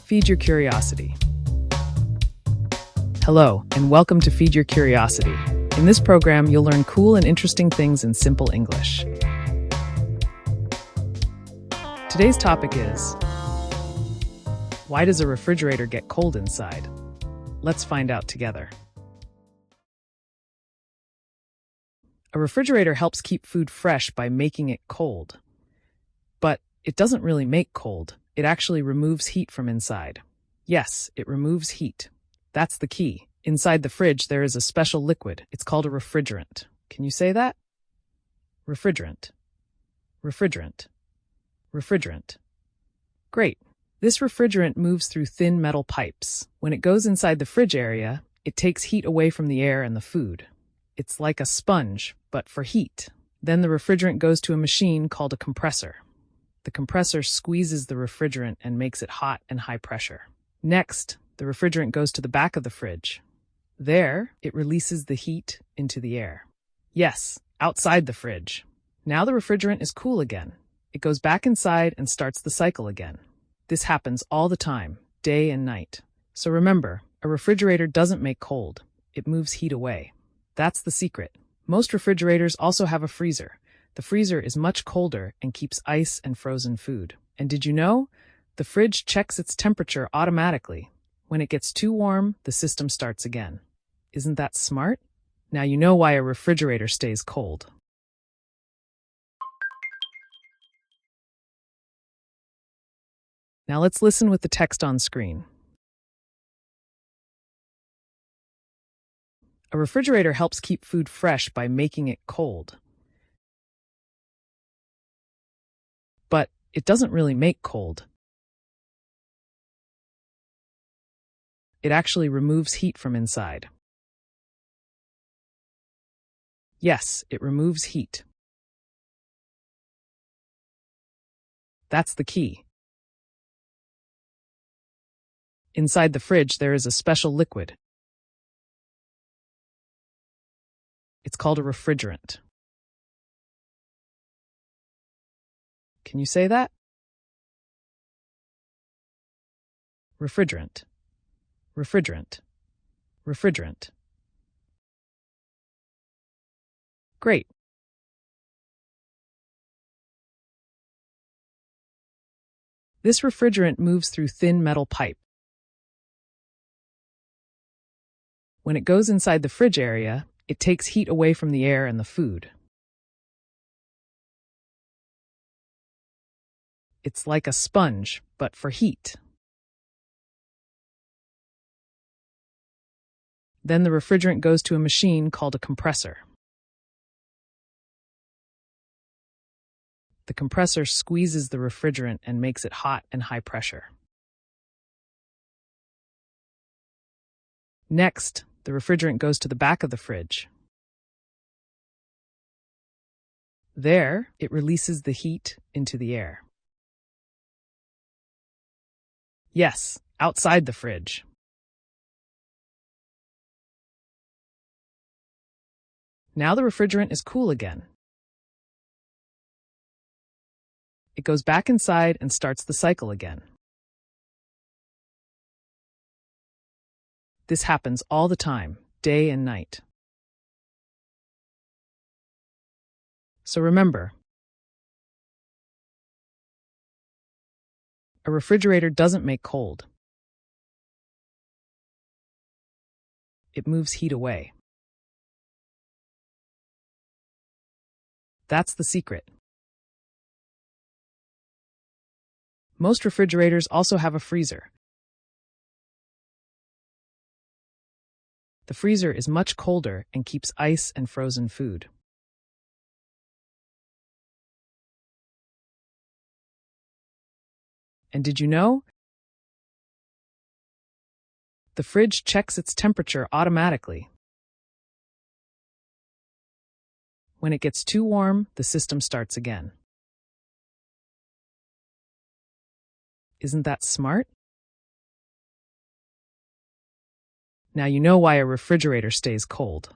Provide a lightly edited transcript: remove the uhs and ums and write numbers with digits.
Feed Your Curiosity. Hello, and welcome to Feed Your Curiosity. In this program, you'll learn cool and interesting things in simple English. Today's topic is, why does a refrigerator get cold inside? Let's find out together. A refrigerator helps keep food fresh by making it cold. But it doesn't really make cold. It actually removes heat from inside. Yes, it removes heat. That's the key. Inside the fridge, there is a special liquid. It's called a refrigerant. Can you say that? Refrigerant. Refrigerant. Refrigerant. Great. This refrigerant moves through thin metal pipes. When it goes inside the fridge area, it takes heat away from the air and the food. It's like a sponge, but for heat. Then the refrigerant goes to a machine called a compressor. The compressor squeezes the refrigerant and makes it hot and high pressure. Next, the refrigerant goes to the back of the fridge. There, it releases the heat into the air. Yes, outside the fridge. Now the refrigerant is cool again. It goes back inside and starts the cycle again. This happens all the time, day and night. So remember, a refrigerator doesn't make cold. It moves heat away. That's the secret. Most refrigerators also have a freezer. The freezer is much colder and keeps ice and frozen food. And did you know? The fridge checks its temperature automatically. When it gets too warm, the system starts again. Isn't that smart? Now you know why a refrigerator stays cold. Now let's listen with the text on screen. A refrigerator helps keep food fresh by making it cold. But it doesn't really make cold. It actually removes heat from inside. Yes, it removes heat. That's the key. Inside the fridge, there is a special liquid. It's called a refrigerant. Can you say that? Refrigerant. Refrigerant. Refrigerant. Great. This refrigerant moves through thin metal pipe. When it goes inside the fridge area, it takes heat away from the air and the food. It's like a sponge, but for heat. Then the refrigerant goes to a machine called a compressor. The compressor squeezes the refrigerant and makes it hot and high pressure. Next, the refrigerant goes to the back of the fridge. There, it releases the heat into the air. Yes, outside the fridge. Now the refrigerant is cool again. It goes back inside and starts the cycle again. This happens all the time, day and night. So remember, a refrigerator doesn't make cold. It moves heat away. That's the secret. Most refrigerators also have a freezer. The freezer is much colder and keeps ice and frozen food. And did you know? The fridge checks its temperature automatically. When it gets too warm, the system starts again. Isn't that smart? Now you know why a refrigerator stays cold.